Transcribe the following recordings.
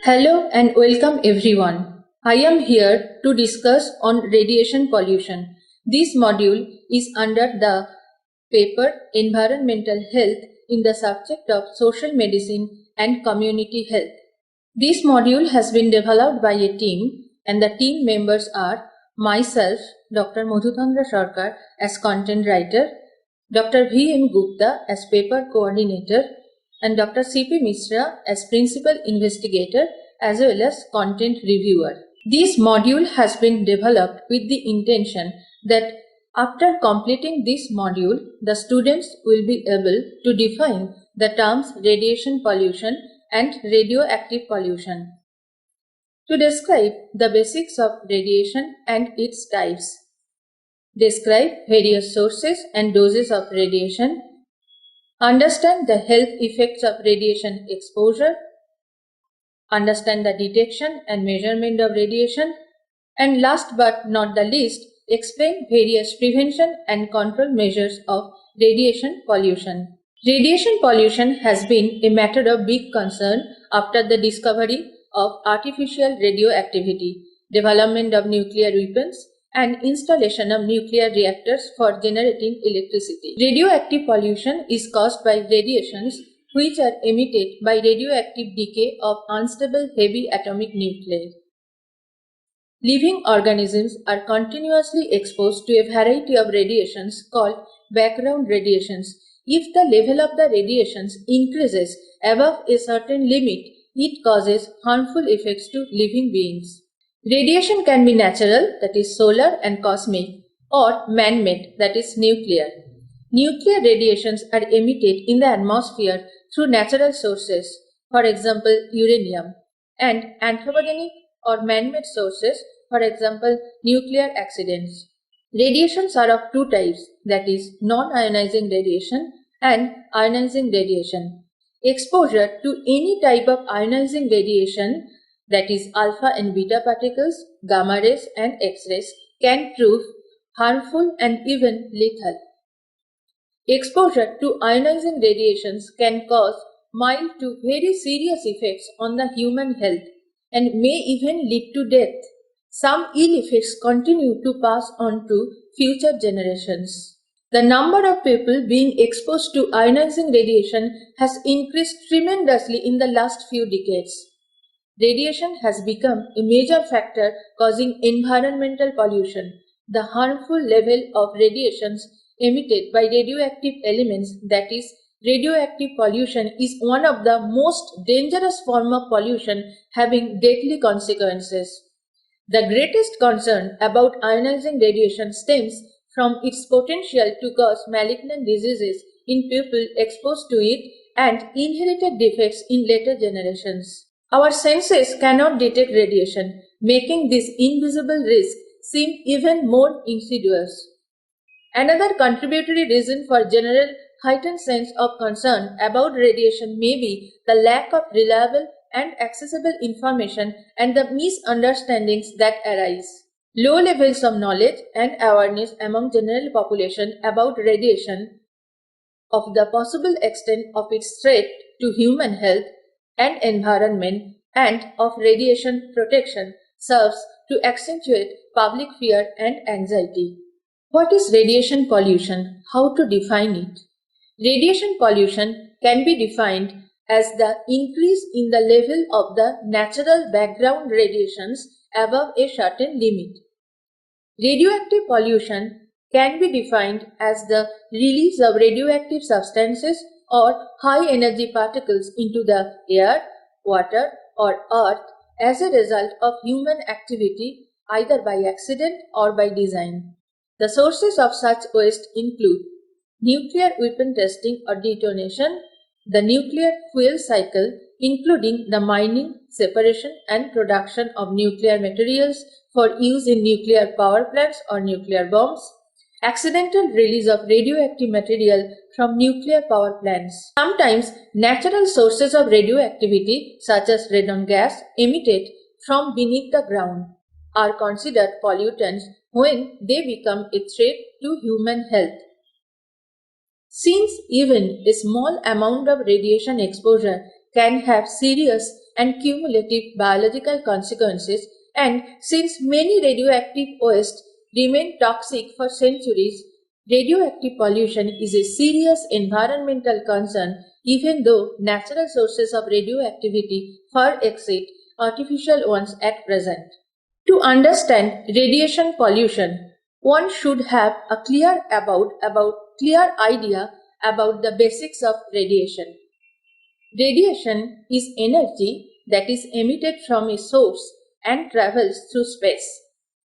Hello and welcome everyone. I am here to discuss on radiation pollution. This module is under the paper Environmental Health in the subject of Social Medicine and Community Health. This module has been developed by a team and the team members are myself, Dr. Madhutandra Sarkar as content writer, Dr. V.M. Gupta as paper coordinator, and Dr. C.P. Mishra as principal investigator as well as content reviewer. This module has been developed with the intention that after completing this module, the students will be able to define the terms radiation pollution and radioactive pollution. To describe the basics of radiation and its types. Describe various sources and doses of radiation. Understand the health effects of radiation exposure. Understand the detection and measurement of radiation. And last but not the least, explain various prevention and control measures of radiation pollution. Radiation pollution has been a matter of big concern after the discovery of artificial radioactivity, development of nuclear weapons, and installation of nuclear reactors for generating electricity. Radioactive pollution is caused by radiations which are emitted by radioactive decay of unstable heavy atomic nuclei. Living organisms are continuously exposed to a variety of radiations called background radiations. If the level of the radiations increases above a certain limit, it causes harmful effects to living beings. Radiation can be natural, that is solar and cosmic, or man-made, that is nuclear. Nuclear radiations are emitted in the atmosphere through natural sources, for example uranium, and anthropogenic or man-made sources, for example nuclear accidents. Radiations are of two types, that is non-ionizing radiation and ionizing radiation. Exposure to any type of ionizing radiation, that is alpha and beta particles, gamma rays and X-rays, can prove harmful and even lethal. Exposure to ionizing radiations can cause mild to very serious effects on the human health and may even lead to death. Some ill effects continue to pass on to future generations. The number of people being exposed to ionizing radiation has increased tremendously in the last few decades. Radiation has become a major factor causing environmental pollution. The harmful level of radiations emitted by radioactive elements, that is, radioactive pollution, is one of the most dangerous forms of pollution having deadly consequences. The greatest concern about ionizing radiation stems from its potential to cause malignant diseases in people exposed to it and inherited defects in later generations. Our senses cannot detect radiation, making this invisible risk seem even more insidious. Another contributory reason for general heightened sense of concern about radiation may be the lack of reliable and accessible information and the misunderstandings that arise. Low levels of knowledge and awareness among general population about radiation, of the possible extent of its threat to human health and environment, and of radiation protection serves to accentuate public fear and anxiety. What is radiation pollution? How to define it? Radiation pollution can be defined as the increase in the level of the natural background radiations above a certain limit. Radioactive pollution can be defined as the release of radioactive substances or high-energy particles into the air, water, or earth as a result of human activity either by accident or by design. The sources of such waste include nuclear weapon testing or detonation, the nuclear fuel cycle including the mining, separation and production of nuclear materials for use in nuclear power plants or nuclear bombs, accidental release of radioactive material from nuclear power plants. Sometimes natural sources of radioactivity such as radon gas emitted from beneath the ground are considered pollutants when they become a threat to human health. Since even a small amount of radiation exposure can have serious and cumulative biological consequences, and since many radioactive wastes remain toxic for centuries, radioactive pollution is a serious environmental concern even though natural sources of radioactivity far exceed artificial ones at present. To understand radiation pollution, one should have a clear idea about the basics of radiation. Radiation is energy that is emitted from a source and travels through space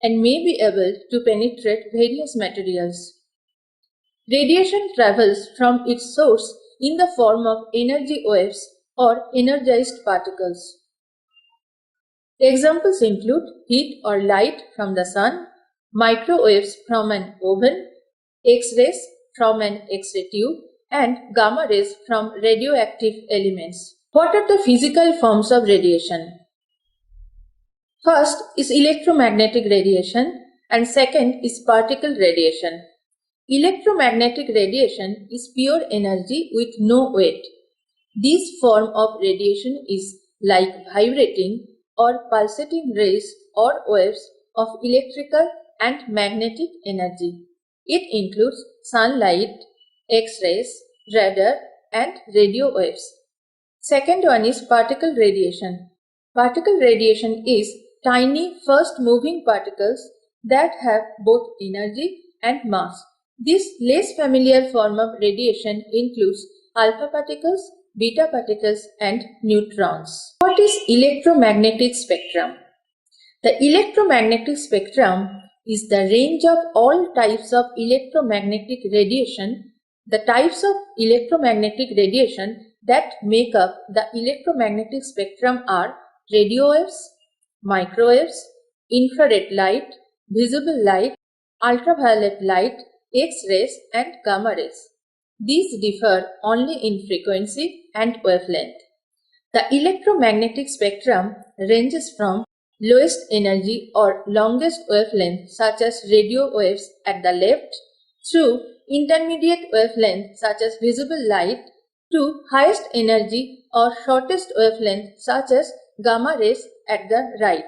and may be able to penetrate various materials. Radiation travels from its source in the form of energy waves or energized particles. Examples include heat or light from the sun, microwaves from an oven, X-rays from an X-ray tube, and gamma rays from radioactive elements. What are the physical forms of radiation? First is electromagnetic radiation and second is particle radiation. Electromagnetic radiation is pure energy with no weight. This form of radiation is like vibrating or pulsating rays or waves of electrical and magnetic energy. It includes sunlight, X-rays, radar, and radio waves. Second one is particle radiation. Particle radiation is tiny fast moving particles that have both energy and mass. This less familiar form of radiation includes alpha particles, beta particles, and neutrons. What is electromagnetic spectrum? The electromagnetic spectrum is the range of all types of electromagnetic radiation. The types of electromagnetic radiation that make up the electromagnetic spectrum are radio waves, microwaves, infrared light, visible light, ultraviolet light, X-rays, and gamma rays. These differ only in frequency and wavelength. The electromagnetic spectrum ranges from lowest energy or longest wavelength such as radio waves at the left through intermediate wavelength such as visible light to highest energy or shortest wavelength such as gamma rays at the right.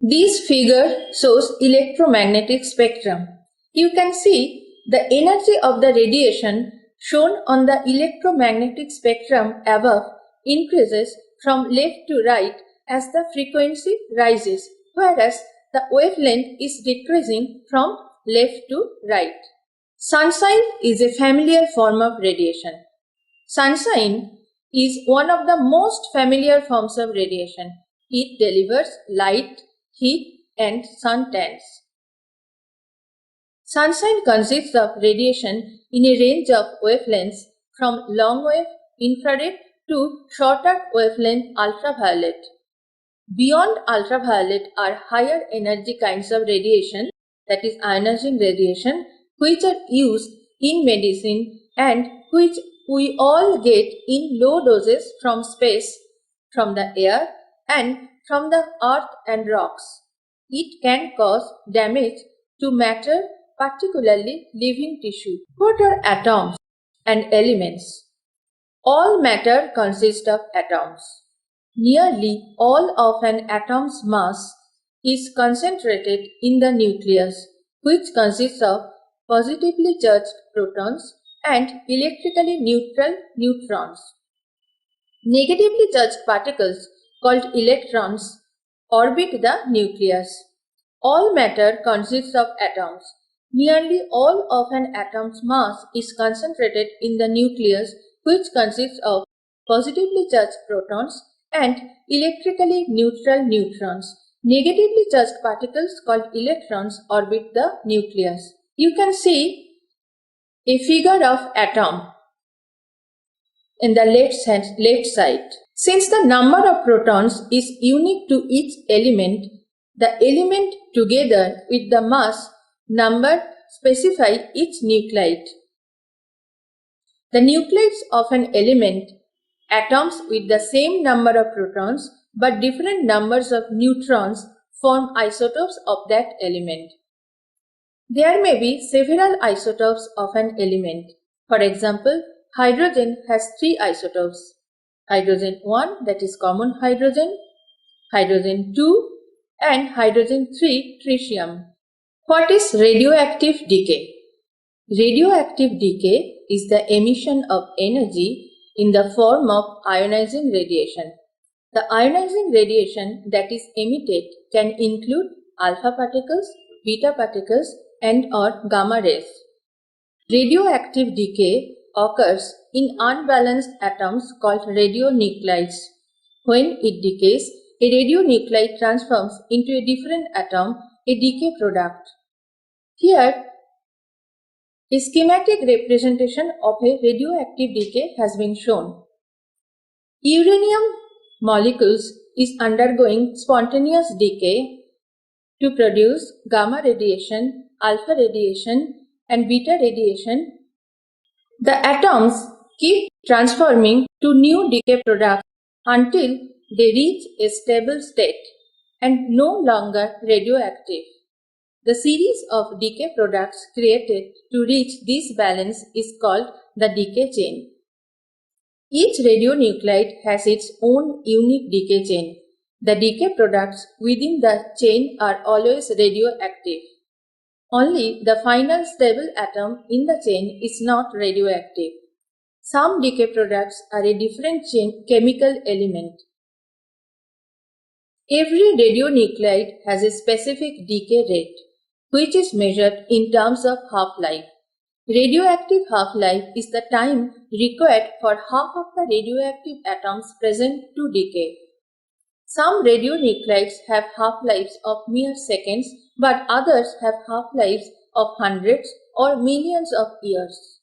This figure shows electromagnetic spectrum. You can see the energy of the radiation shown on the electromagnetic spectrum above increases from left to right as the frequency rises, whereas the wavelength is decreasing from left to right. Sunshine is a familiar form of radiation. Sunshine is one of the most familiar forms of radiation. It delivers light, heat, and suntans. Sunshine consists of radiation in a range of wavelengths from long wave, infrared to shorter wavelength ultraviolet. Beyond ultraviolet are higher energy kinds of radiation, that is ionizing radiation, which are used in medicine and which we all get in low doses from space, from the air, and from the earth and rocks. It can cause damage to matter, particularly living tissue. What are atoms and elements? All matter consists of atoms. Nearly all of an atom's mass is concentrated in the nucleus, which consists of positively charged protons and electrically neutral neutrons. Negatively charged particles called electrons orbit the nucleus. All matter consists of atoms. Nearly all of an atom's mass is concentrated in the nucleus, which consists of positively charged protons and electrically neutral neutrons. Negatively charged particles called electrons orbit the nucleus. You can see a figure of atom in the left side. Since the number of protons is unique to each element, the element together with the mass number specify each nuclide. The nuclides of an element, atoms with the same number of protons but different numbers of neutrons, form isotopes of that element. There may be several isotopes of an element. For example, hydrogen has 3 isotopes, hydrogen 1 that is common hydrogen, hydrogen 2 and hydrogen 3 tritium. What is radioactive decay? Radioactive decay is the emission of energy in the form of ionizing radiation. The ionizing radiation that is emitted can include alpha particles, beta particles and or gamma rays. Radioactive decay occurs in unbalanced atoms called radionuclides. When it decays, a radionuclide transforms into a different atom, a decay product. Here, a schematic representation of a radioactive decay has been shown. Uranium molecules is undergoing spontaneous decay to produce gamma radiation, alpha radiation and beta radiation. The atoms keep transforming to new decay products until they reach a stable state and no longer radioactive. The series of decay products created to reach this balance is called the decay chain. Each radionuclide has its own unique decay chain. The decay products within the chain are always radioactive. Only the final stable atom in the chain is not radioactive. Some decay products are a different chain chemical element. Every radionuclide has a specific decay rate, which is measured in terms of half-life. Radioactive half-life is the time required for half of the radioactive atoms present to decay. Some radionuclides have half-lives of mere seconds, but others have half-lives of hundreds or millions of years.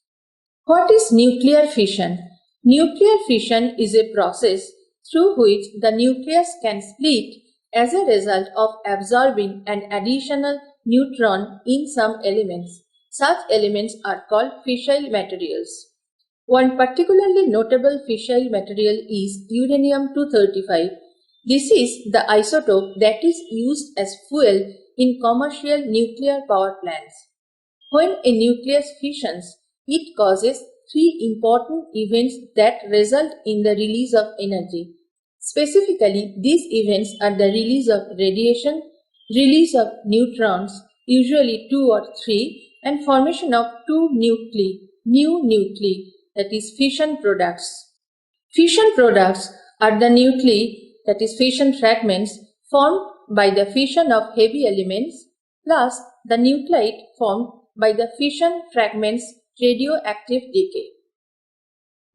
What is nuclear fission? Nuclear fission is a process through which the nucleus can split as a result of absorbing an additional neutron in some elements. Such elements are called fissile materials. One particularly notable fissile material is uranium-235. This is the isotope that is used as fuel in commercial nuclear power plants. When a nucleus fissions, it causes three important events that result in the release of energy. Specifically, these events are the release of radiation, release of neutrons, usually 2 or 3, and formation of new nuclei, that is fission products. Fission products are the nuclei, that is fission fragments, formed by the fission of heavy elements plus the nuclide formed by the fission fragments radioactive decay.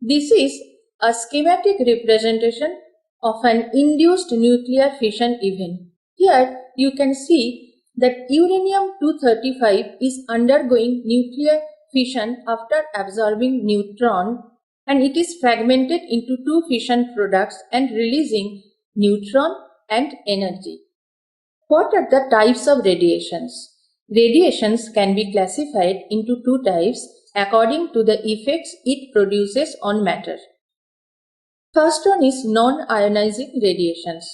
This is a schematic representation of an induced nuclear fission event. Here you can see that uranium-235 is undergoing nuclear fission after absorbing neutron, and it is fragmented into two fission products and releasing neutron and energy. What are the types of radiations? Radiations can be classified into two types according to the effects it produces on matter. First one is non-ionizing radiations.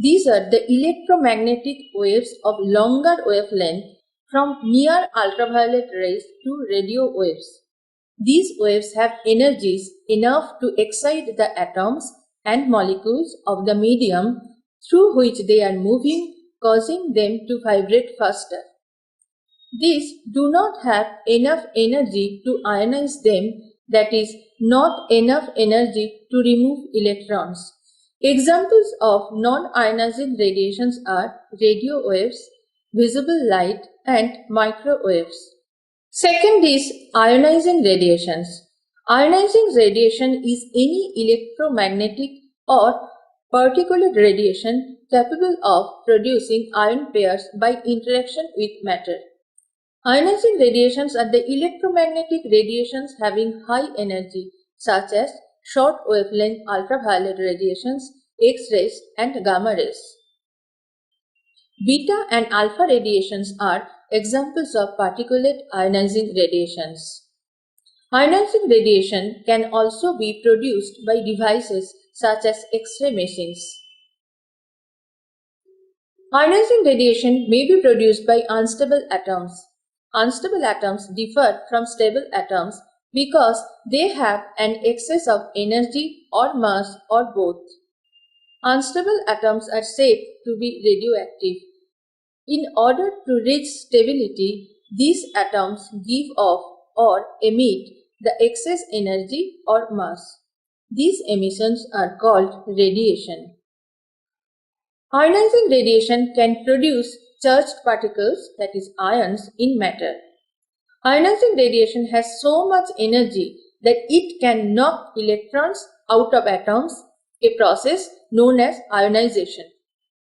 These are the electromagnetic waves of longer wavelength from near ultraviolet rays to radio waves. These waves have energies enough to excite the atoms and molecules of the medium through which they are moving, causing them to vibrate faster. These do not have enough energy to ionize them, that is, not enough energy to remove electrons. Examples of non-ionizing radiations are radio waves, visible light, and microwaves. Second is ionizing radiations. Ionizing radiation is any electromagnetic or particulate radiation capable of producing ion pairs by interaction with matter. Ionizing radiations are the electromagnetic radiations having high energy, such as short wavelength ultraviolet radiations, X-rays, and gamma rays. Beta and alpha radiations are examples of particulate ionizing radiations. Ionizing radiation can also be produced by devices such as X-ray machines. Ionizing radiation may be produced by unstable atoms. Unstable atoms differ from stable atoms because they have an excess of energy or mass or both. Unstable atoms are said to be radioactive. In order to reach stability, these atoms give off or emit the excess energy or mass. These emissions are called radiation. Ionizing radiation can produce charged particles, that is ions, in matter. Ionizing radiation has so much energy that it can knock electrons out of atoms, a process known as ionization.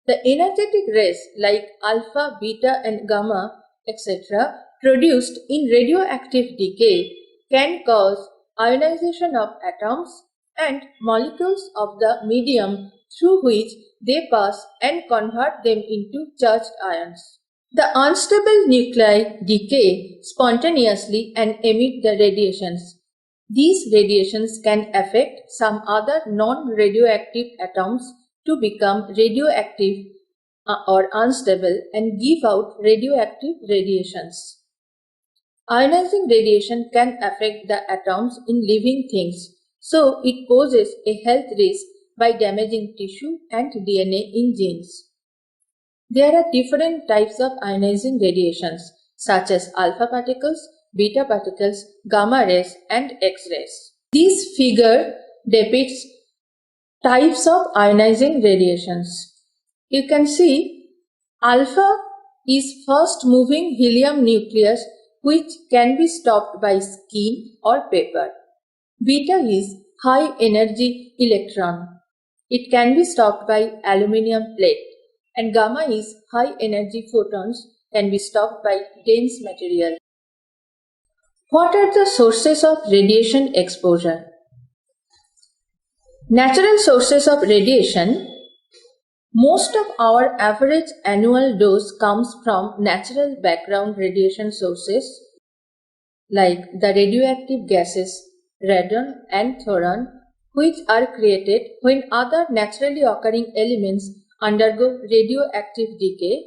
The energetic rays like alpha, beta and gamma, etc. produced in radioactive decay can cause ionization of atoms and molecules of the medium through which they pass and convert them into charged ions. The unstable nuclei decay spontaneously and emit the radiations. These radiations can affect some other non-radioactive atoms to become radioactive or unstable and give out radioactive radiations. Ionizing radiation can affect the atoms in living things, so it poses a health risk by damaging tissue and DNA in genes. There are different types of ionizing radiations such as alpha particles, beta particles, gamma rays and X-rays. This figure depicts types of ionizing radiations. You can see alpha is fast moving helium nucleus which can be stopped by skin or paper. Beta is high energy electron. It can be stopped by aluminium plate. And gamma is high energy photons, can be stopped by dense material. What are the sources of radiation exposure? Natural sources of radiation. Most of our average annual dose comes from natural background radiation sources like the radioactive gases radon and thoron, which are created when other naturally occurring elements undergo radioactive decay,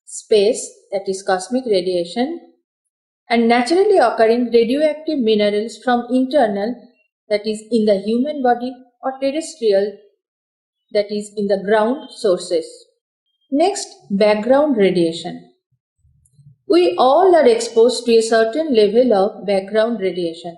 space, that is cosmic radiation, and naturally occurring radioactive minerals from internal, that is in the human body, or terrestrial, that is in the ground sources. Next, background radiation. We all are exposed to a certain level of background radiation.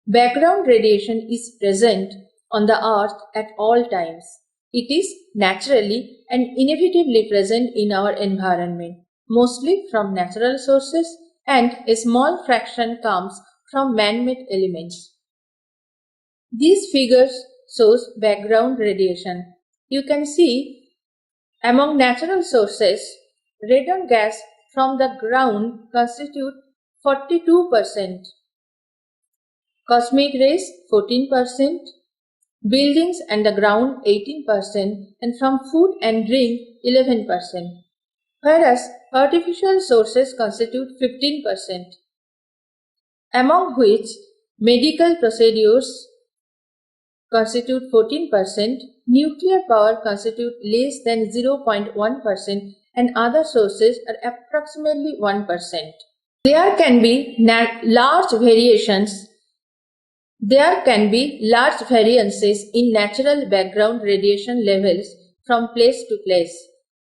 Background radiation is present on the earth at all times. It is naturally and inevitably present in our environment, mostly from natural sources, and a small fraction comes from man-made elements. These figures shows background radiation. You can see among natural sources, radon gas from the ground constitute 42%, cosmic rays 14%, buildings and the ground 18%, and from food and drink 11%, whereas artificial sources constitute 15%, among which medical procedures constitute 14%, nuclear power constitute less than 0.1%, and other sources are approximately 1%. There can be large variances in natural background radiation levels from place to place,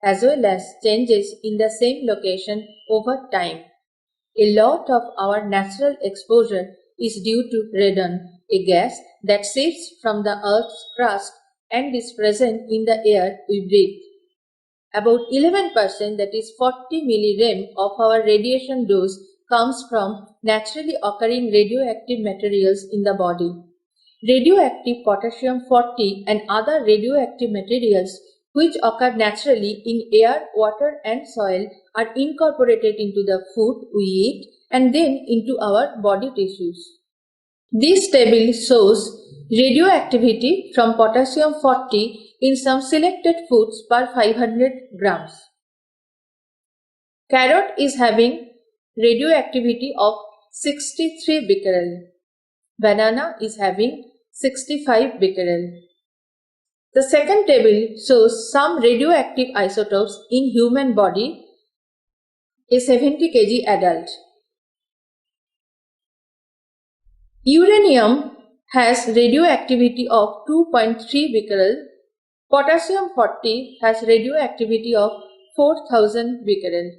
as well as changes in the same location over time. A lot of our natural exposure is due to radon, a gas that sifts from the Earth's crust and is present in the air we breathe. About 11%, that is 40 millirem of our radiation dose comes from naturally occurring radioactive materials in the body. Radioactive potassium-40 and other radioactive materials which occur naturally in air, water and soil are incorporated into the food we eat and then into our body tissues. This table shows radioactivity from potassium-40 in some selected foods per 500 grams. Carrot is having radioactivity of 63 becquerel. Banana is having 65 becquerel. The second table shows some radioactive isotopes in human body, a 70 kg adult. Uranium has radioactivity of 2.3 becquerel. Potassium 40 has radioactivity of 4000 becquerel.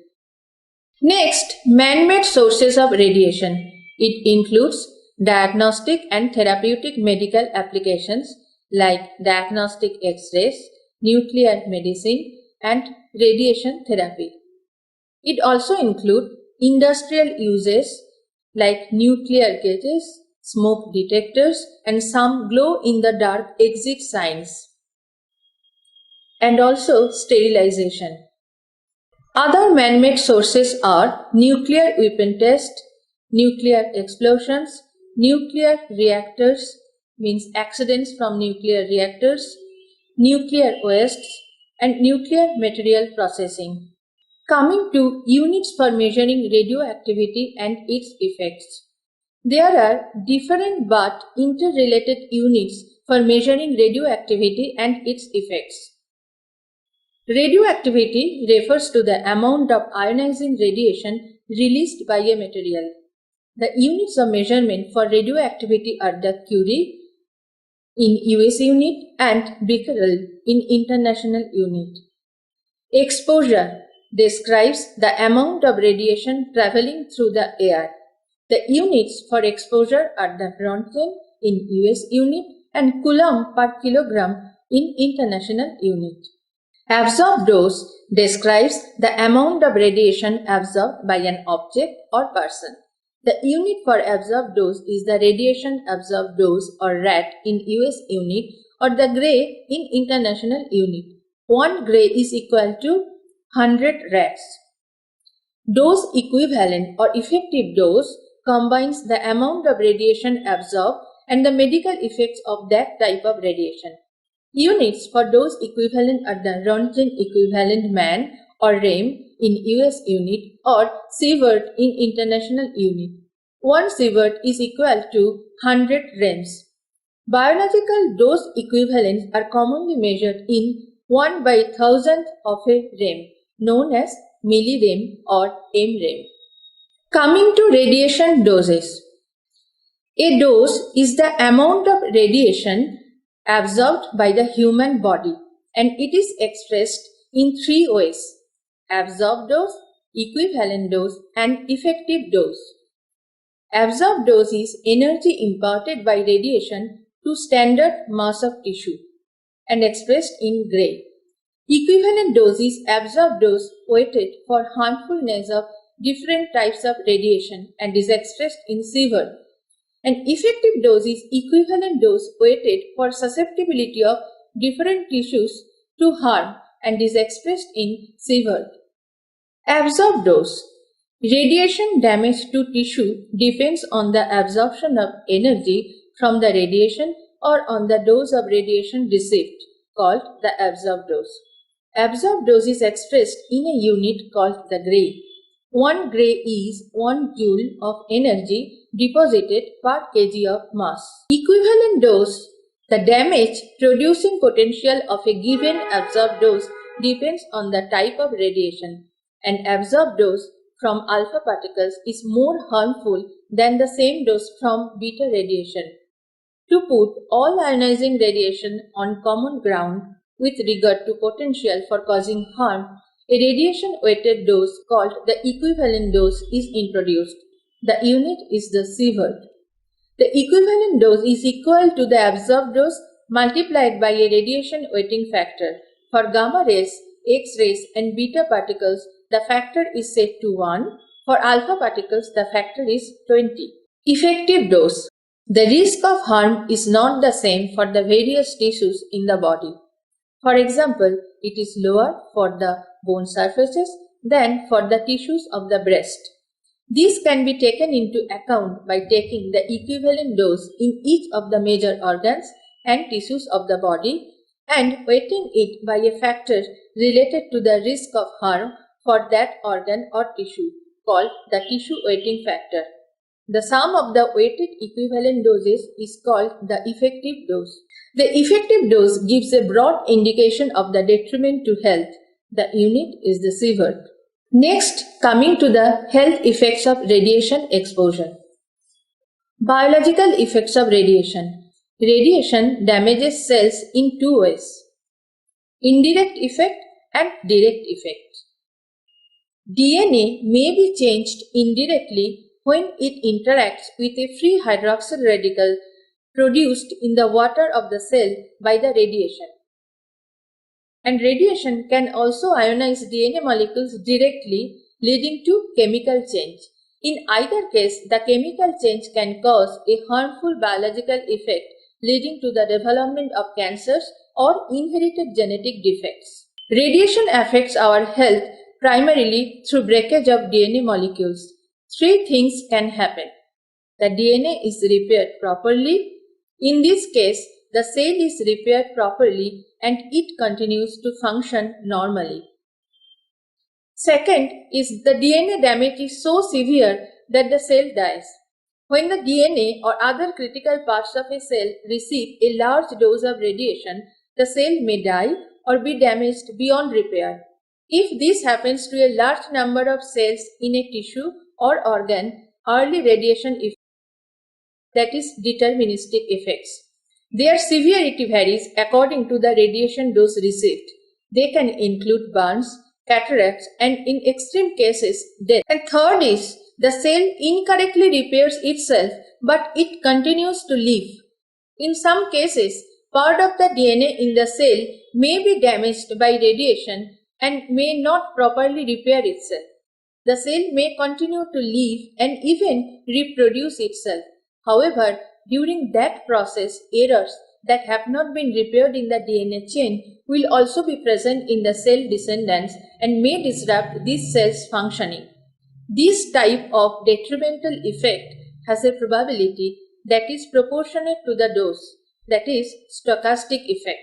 Next, man-made sources of radiation. It includes diagnostic and therapeutic medical applications like diagnostic X-rays, nuclear medicine, and radiation therapy. It also includes industrial uses like nuclear cages, smoke detectors, and some glow-in-the-dark exit signs, and also sterilization. Other man-made sources are nuclear weapon test, nuclear explosions, nuclear reactors, means accidents from nuclear reactors, nuclear wastes, and nuclear material processing. Coming to units for measuring radioactivity and its effects. There are different but interrelated units for measuring radioactivity and its effects. Radioactivity refers to the amount of ionizing radiation released by a material. The units of measurement for radioactivity are the Curie in US unit and becquerel in international unit. Exposure describes the amount of radiation traveling through the air. The units for exposure are the Roentgen in US unit and Coulomb per kilogram in international unit. Absorbed dose describes the amount of radiation absorbed by an object or person. The unit for absorbed dose is the radiation absorbed dose or RAT in US unit or the Gray in international unit. 1 Gray is equal to 100 RATs. Dose equivalent or effective dose combines the amount of radiation absorbed and the medical effects of that type of radiation. Units for dose equivalent are the Roentgen equivalent man or REM in US unit or sievert in international unit. 1 sievert is equal to 100 REMs. Biological dose equivalents are commonly measured in 1/1000th of a REM, known as millirem or mrem. Coming to radiation doses. A dose is the amount of radiation absorbed by the human body, and it is expressed in 3 ways: absorbed dose, equivalent dose, and effective dose. Absorbed dose is energy imparted by radiation to standard mass of tissue and expressed in Gray. Equivalent dose is absorbed dose weighted for harmfulness of different types of radiation and is expressed in sievert. An effective dose is equivalent dose weighted for susceptibility of different tissues to harm and is expressed in sievert. Absorbed dose. Radiation damage to tissue depends on the absorption of energy from the radiation or on the dose of radiation received, called the absorbed dose. Absorbed dose is expressed in a unit called the Gray. 1 Gray is 1 joule of energy deposited per kg of mass. Equivalent dose. The damage producing potential of a given absorbed dose depends on the type of radiation. An absorbed dose from alpha particles is more harmful than the same dose from beta radiation. To put all ionizing radiation on common ground with regard to potential for causing harm, a radiation-weighted dose called the equivalent dose is introduced. The unit is the sievert. The equivalent dose is equal to the absorbed dose multiplied by a radiation weighting factor. For gamma rays, X-rays and beta particles, the factor is set to 1. For alpha particles, the factor is 20. Effective dose. The risk of harm is not the same for the various tissues in the body. For example, it is lower for the bone surfaces than for the tissues of the breast. These can be taken into account by taking the equivalent dose in each of the major organs and tissues of the body and weighting it by a factor related to the risk of harm for that organ or tissue, called the tissue weighting factor. The sum of the weighted equivalent doses is called the effective dose. The effective dose gives a broad indication of the detriment to health. The unit is the sievert. Next, coming to the health effects of radiation exposure. Biological effects of radiation. Radiation damages cells in two ways: indirect effect and direct effect. DNA may be changed indirectly when it interacts with a free hydroxyl radical produced in the water of the cell by the radiation. And radiation can also ionize DNA molecules directly, leading to chemical change. In either case, the chemical change can cause a harmful biological effect, leading to the development of cancers or inherited genetic defects. Radiation affects our health primarily through breakage of DNA molecules. Three things can happen. The DNA is repaired properly. In this case, the cell is repaired properly and it continues to function normally. Second is the DNA damage is so severe that the cell dies. When the DNA or other critical parts of a cell receive a large dose of radiation, the cell may die or be damaged beyond repair. If this happens to a large number of cells in a tissue or organ, early radiation effects, that is deterministic effects. Their severity varies according to the radiation dose received. They can include burns, cataracts, and in extreme cases, death. And third is the cell incorrectly repairs itself, but it continues to live. In some cases, part of the DNA in the cell may be damaged by radiation and may not properly repair itself. The cell may continue to live and even reproduce itself. However, during that process, errors that have not been repaired in the DNA chain will also be present in the cell descendants and may disrupt these cells' functioning. This type of detrimental effect has a probability that is proportionate to the dose, that is, stochastic effect.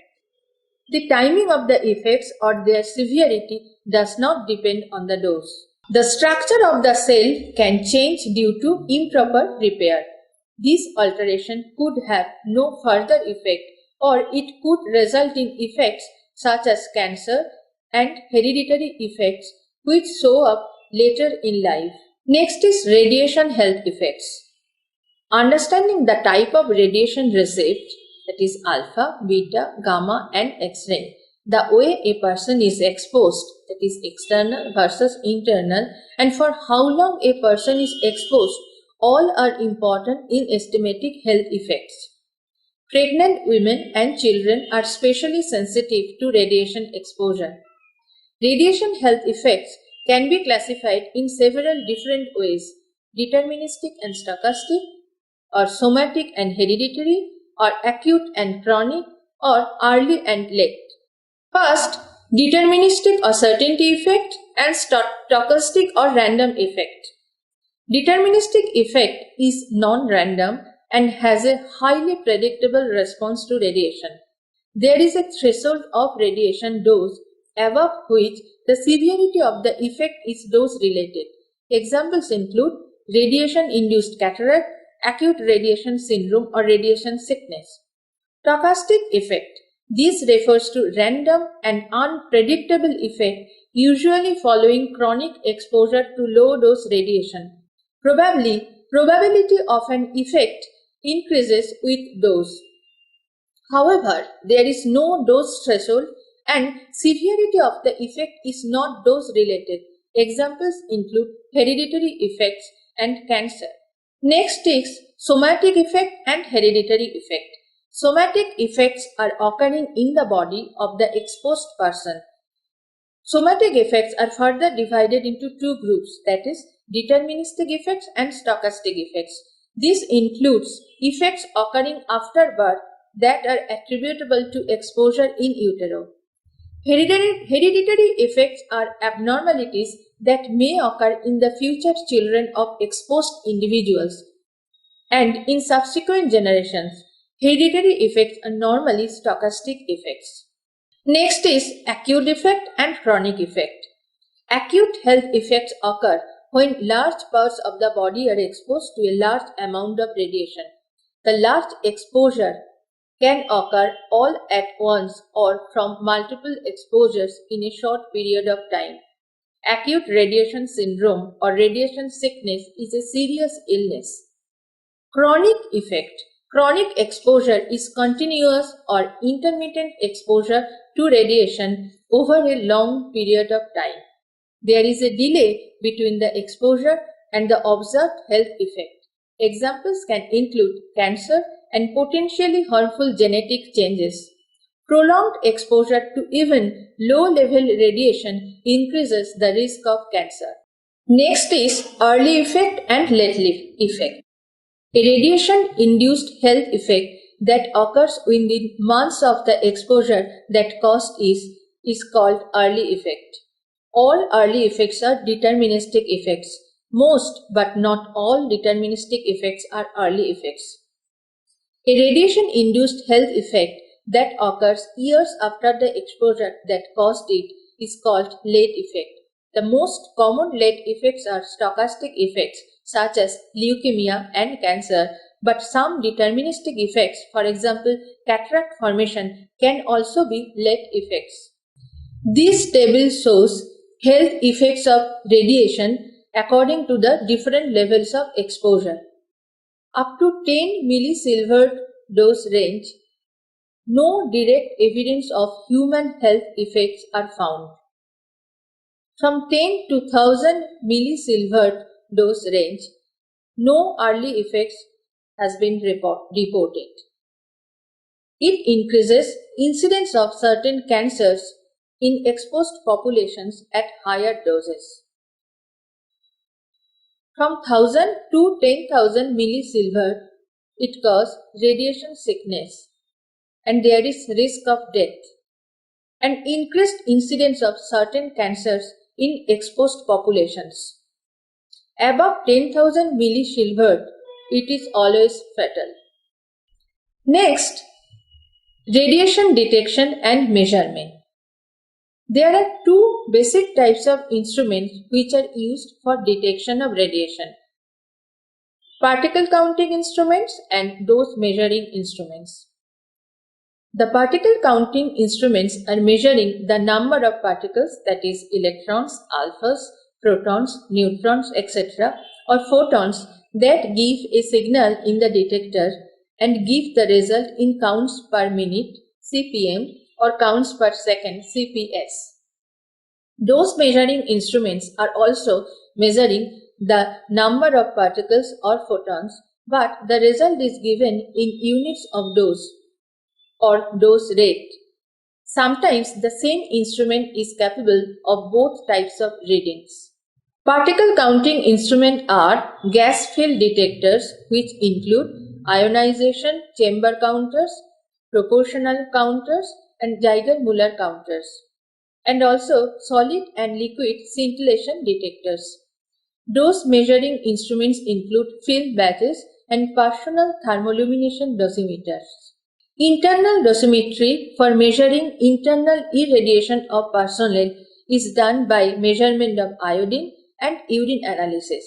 The timing of the effects or their severity does not depend on the dose. The structure of the cell can change due to improper repair. This alteration could have no further effect, or it could result in effects such as cancer and hereditary effects which show up later in life. Next is radiation health effects. Understanding the type of radiation received, that is alpha, beta, gamma and X-ray, the way a person is exposed, that is external versus internal, and for how long a person is exposed, all are important in estimating health effects. Pregnant women and children are especially sensitive to radiation exposure. Radiation health effects can be classified in several different ways: deterministic and stochastic, or somatic and hereditary, or acute and chronic, or early and late. First, deterministic or certainty effect and stochastic or random effect. Deterministic effect is non-random and has a highly predictable response to radiation. There is a threshold of radiation dose above which the severity of the effect is dose-related. Examples include radiation-induced cataract, acute radiation syndrome, or radiation sickness. Stochastic effect. This refers to random and unpredictable effect usually following chronic exposure to low-dose radiation. Probability of an effect increases with dose. However, there is no dose threshold and severity of the effect is not dose related. Examples include hereditary effects and cancer. Next is somatic effect and hereditary effect. Somatic effects are occurring in the body of the exposed person. Somatic effects are further divided into two groups, that is, deterministic effects and stochastic effects. This includes effects occurring after birth that are attributable to exposure in utero. Hereditary effects are abnormalities that may occur in the future children of exposed individuals and in subsequent generations. Hereditary effects are normally stochastic effects. Next is acute effect and chronic effect. Acute health effects occur when large parts of the body are exposed to a large amount of radiation. The large exposure can occur all at once or from multiple exposures in a short period of time. Acute radiation syndrome or radiation sickness is a serious illness. Chronic effect. Chronic exposure is continuous or intermittent exposure to radiation over a long period of time. There is a delay between the exposure and the observed health effect. Examples can include cancer and potentially harmful genetic changes. Prolonged exposure to even low-level radiation increases the risk of cancer. Next is early effect and late effect. A radiation-induced health effect that occurs within months of the exposure that caused is called early effect. All early effects are deterministic effects. Most but not all deterministic effects are early effects. A radiation-induced health effect that occurs years after the exposure that caused it is called late effect. The most common late effects are stochastic effects such as leukemia and cancer, but some deterministic effects, for example, cataract formation, can also be late effects. This table shows health effects of radiation according to the different levels of exposure. Up to 10 millisievert dose range, no direct evidence of human health effects are found. From 10 to 1000 millisievert dose range, no early effects has been reported. It increases incidence of certain cancers in exposed populations at higher doses. From 1000 to 10,000 millisievert, it causes radiation sickness and there is risk of death and increased incidence of certain cancers in exposed populations. Above 10,000 millisievert, it is always fatal. Next, radiation detection and measurement. There are two basic types of instruments which are used for detection of radiation: particle counting instruments and dose measuring instruments. The particle counting instruments are measuring the number of particles, that is electrons, alphas, protons, neutrons, etc., or photons that give a signal in the detector and give the result in counts per minute (CPM) or counts per second (CPS). Dose measuring instruments are also measuring the number of particles or photons, but the result is given in units of dose or dose rate. Sometimes the same instrument is capable of both types of readings. Particle counting instruments are gas field detectors, which include ionization chamber counters, proportional counters, and Geiger-Müller counters, and also solid and liquid scintillation detectors. Dose measuring instruments include field badges and personal thermoluminescent dosimeters. Internal dosimetry for measuring internal irradiation of personnel is done by measurement of iodine and urine analysis.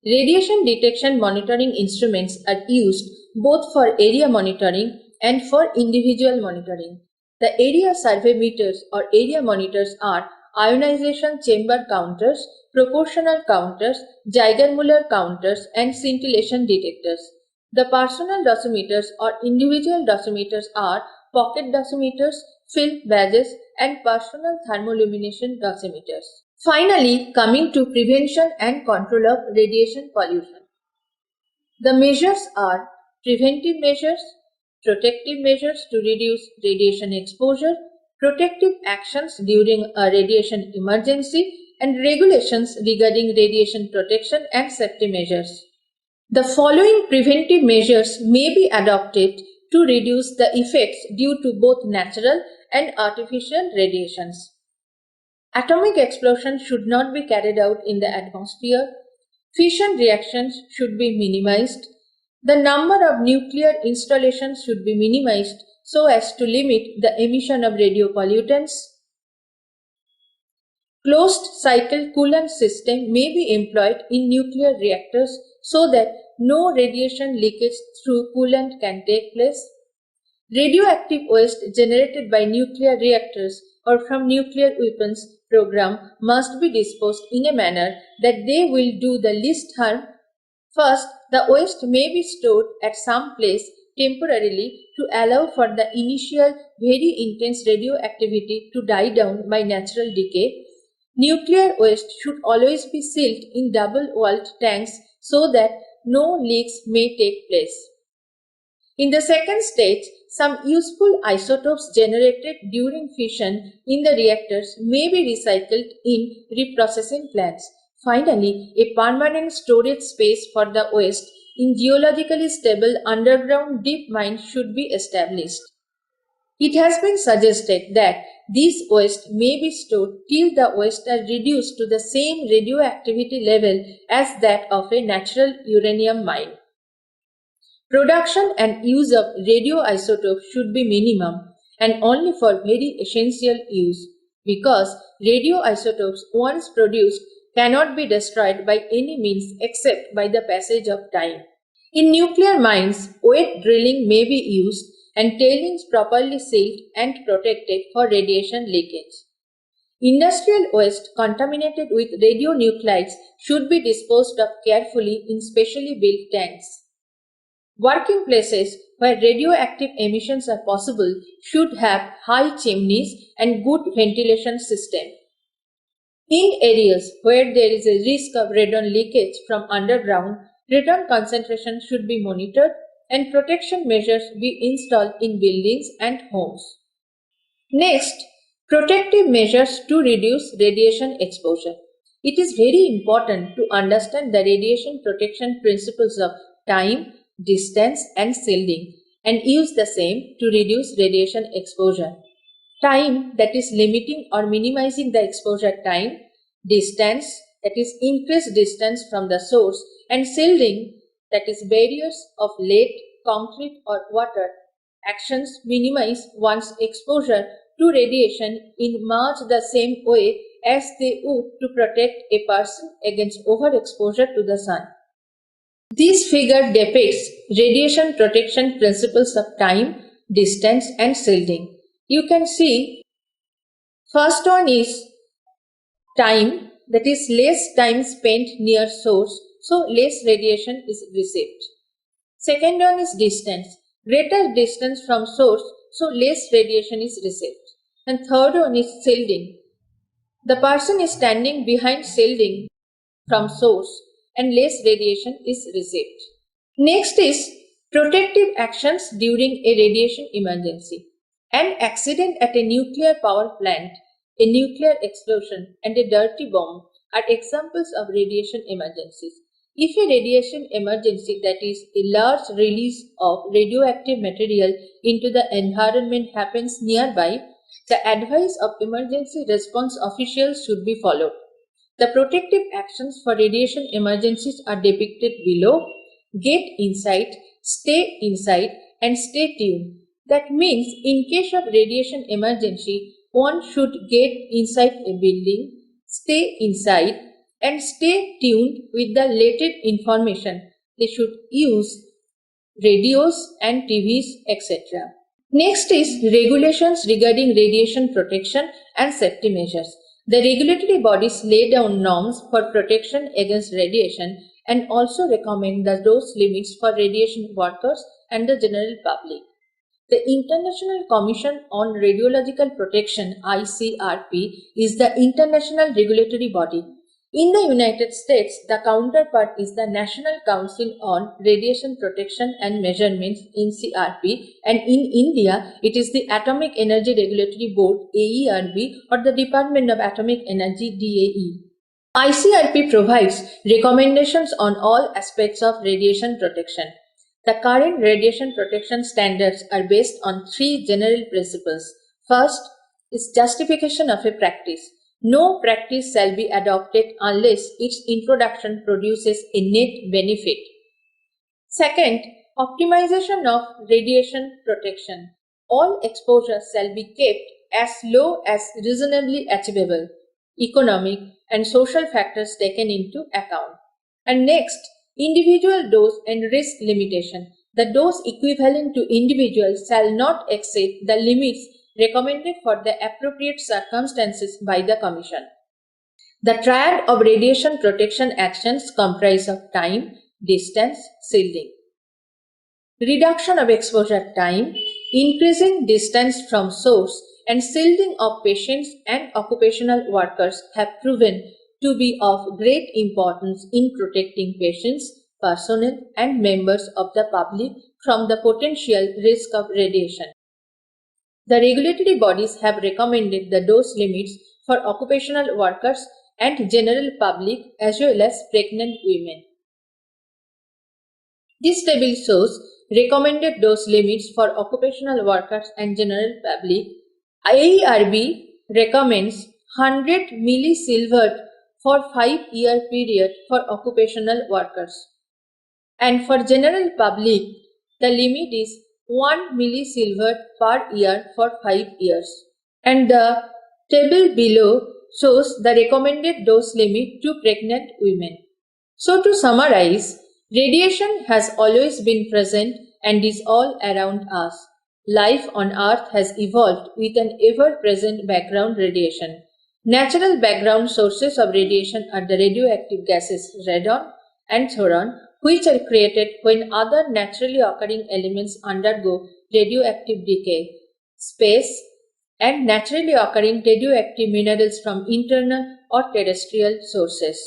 Radiation detection monitoring instruments are used both for area monitoring and for individual monitoring. The area survey meters or area monitors are ionization chamber counters, proportional counters, Geiger-Müller counters, and scintillation detectors. The personal dosimeters or individual dosimeters are pocket dosimeters, field badges, and personal thermoluminescent dosimeters. Finally, coming to prevention and control of radiation pollution. The measures are preventive measures, protective measures to reduce radiation exposure, protective actions during a radiation emergency, and regulations regarding radiation protection and safety measures. The following preventive measures may be adopted to reduce the effects due to both natural and artificial radiations. Atomic explosion should not be carried out in the atmosphere. Fission reactions should be minimized. The number of nuclear installations should be minimized so as to limit the emission of radiopollutants. Closed cycle coolant system may be employed in nuclear reactors so that no radiation leakage through coolant can take place. Radioactive waste generated by nuclear reactors or from nuclear weapons program must be disposed in a manner that they will do the least harm First, the waste may be stored at some place temporarily to allow for the initial very intense radioactivity to die down by natural decay. Nuclear waste should always be sealed in double-walled tanks so that no leaks may take place. In the second stage, some useful isotopes generated during fission in the reactors may be recycled in reprocessing plants. Finally, a permanent storage space for the waste in geologically stable underground deep mines should be established. It has been suggested that these waste may be stored till the waste are reduced to the same radioactivity level as that of a natural uranium mine. Production and use of radioisotopes should be minimum and only for very essential use because radioisotopes once produced cannot be destroyed by any means except by the passage of time. In nuclear mines, wet drilling may be used and tailings properly sealed and protected for radiation leakage. Industrial waste contaminated with radionuclides should be disposed of carefully in specially built tanks. Working places where radioactive emissions are possible should have high chimneys and good ventilation system. In areas where there is a risk of radon leakage from underground, radon concentration should be monitored and protection measures be installed in buildings and homes. Next, protective measures to reduce radiation exposure. It is very important to understand the radiation protection principles of time, distance, and shielding and use the same to reduce radiation exposure. Time, that is limiting or minimizing the exposure time, distance, that is increased distance from the source, and shielding, that is barriers of lead, concrete, or water. Actions minimize one's exposure to radiation in much the same way as they would to protect a person against overexposure to the sun. This figure depicts radiation protection principles of time, distance, and shielding. You can see first one is time, that is less time spent near source, so less radiation is received. Second one is distance, greater distance from source, so less radiation is received. And third one is shielding. The person is standing behind shielding from source and less radiation is received. Next is protective actions during a radiation emergency. An accident at a nuclear power plant, a nuclear explosion, and a dirty bomb are examples of radiation emergencies. If a radiation emergency, that is a large release of radioactive material into the environment, happens nearby, the advice of emergency response officials should be followed. The protective actions for radiation emergencies are depicted below. Get inside, stay inside, and stay tuned. That means in case of radiation emergency, one should get inside a building, stay inside, and stay tuned with the latest information. They should use radios and TVs, etc. Next is regulations regarding radiation protection and safety measures. The regulatory bodies lay down norms for protection against radiation and also recommend the dose limits for radiation workers and the general public. The International Commission on Radiological Protection (ICRP) is the international regulatory body. In the United States, the counterpart is the National Council on Radiation Protection and Measurements (NCRP), and in India, it is the Atomic Energy Regulatory Board (AERB) or the Department of Atomic Energy (DAE). ICRP provides recommendations on all aspects of radiation protection. The current radiation protection standards are based on three general principles. First is justification of a practice. No practice shall be adopted unless its introduction produces a net benefit. Second, optimization of radiation protection. All exposures shall be kept as low as reasonably achievable, economic and social factors taken into account. And next, individual dose and risk limitation. The dose equivalent to individuals shall not exceed the limits recommended for the appropriate circumstances by the Commission. The triad of radiation protection actions comprise of time, distance, shielding. Reduction of exposure time, increasing distance from source, and shielding of patients and occupational workers have proven to be of great importance in protecting patients, personnel, and members of the public from the potential risk of radiation. The regulatory bodies have recommended the dose limits for occupational workers and general public as well as pregnant women. This table shows recommended dose limits for occupational workers and general public. IARB recommends 100 millisievert for 5-year period for occupational workers. And for general public, the limit is 1 millisievert per year for 5 years. And the table below shows the recommended dose limit to pregnant women. So to summarize, radiation has always been present and is all around us. Life on Earth has evolved with an ever-present background radiation. Natural background sources of radiation are the radioactive gases radon and thoron, which are created when other naturally occurring elements undergo radioactive decay, space, and naturally occurring radioactive minerals from internal or terrestrial sources.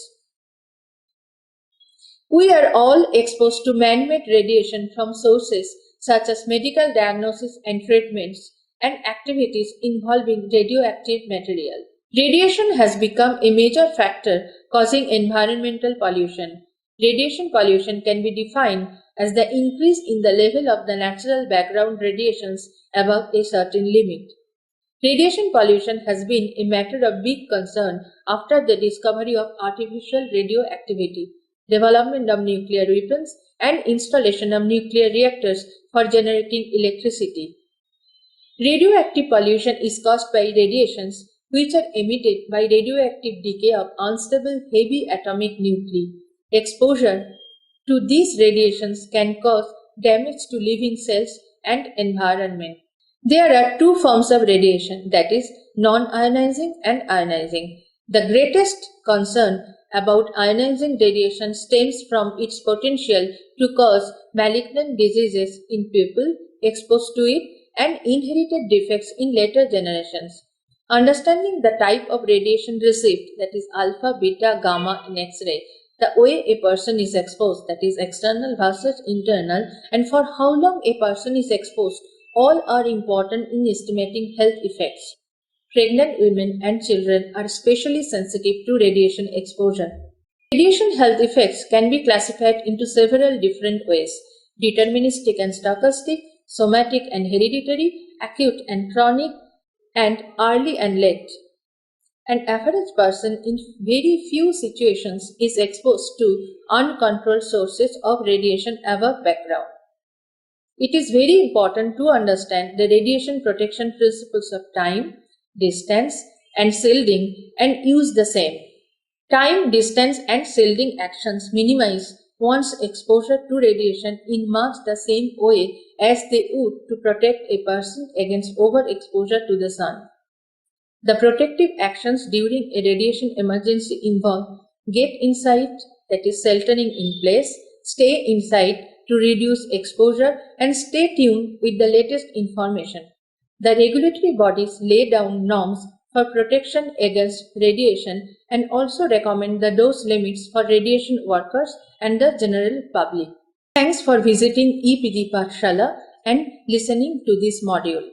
We are all exposed to man-made radiation from sources such as medical diagnosis and treatments and activities involving radioactive material. Radiation has become a major factor causing environmental pollution. Radiation pollution can be defined as the increase in the level of the natural background radiations above a certain limit. Radiation pollution has been a matter of big concern after the discovery of artificial radioactivity, development of nuclear weapons, and installation of nuclear reactors for generating electricity. Radioactive pollution is caused by radiations which are emitted by radioactive decay of unstable heavy atomic nuclei. Exposure to these radiations can cause damage to living cells and environment. There are two forms of radiation, that is, non-ionizing and ionizing. The greatest concern about ionizing radiation stems from its potential to cause malignant diseases in people exposed to it and inherited defects in later generations. Understanding the type of radiation received, that is alpha, beta, gamma in X-ray, the way a person is exposed, that is external versus internal, and for how long a person is exposed, all are important in estimating health effects. Pregnant women and children are especially sensitive to radiation exposure. Radiation health effects can be classified into several different ways: deterministic and stochastic, somatic and hereditary, acute and chronic, and early and late. An average person in very few situations is exposed to uncontrolled sources of radiation above background. It is very important to understand the radiation protection principles of time, distance, and shielding and use the same. Time, distance, and shielding actions minimize one's exposure to radiation in much the same way as they would to protect a person against overexposure to the sun. The protective actions during a radiation emergency involve get inside, that is sheltering in place, stay inside to reduce exposure, and stay tuned with the latest information. The regulatory bodies lay down norms for protection against radiation and also recommend the dose limits for radiation workers and the general public. Thanks for visiting EPD Pathshala and listening to this module.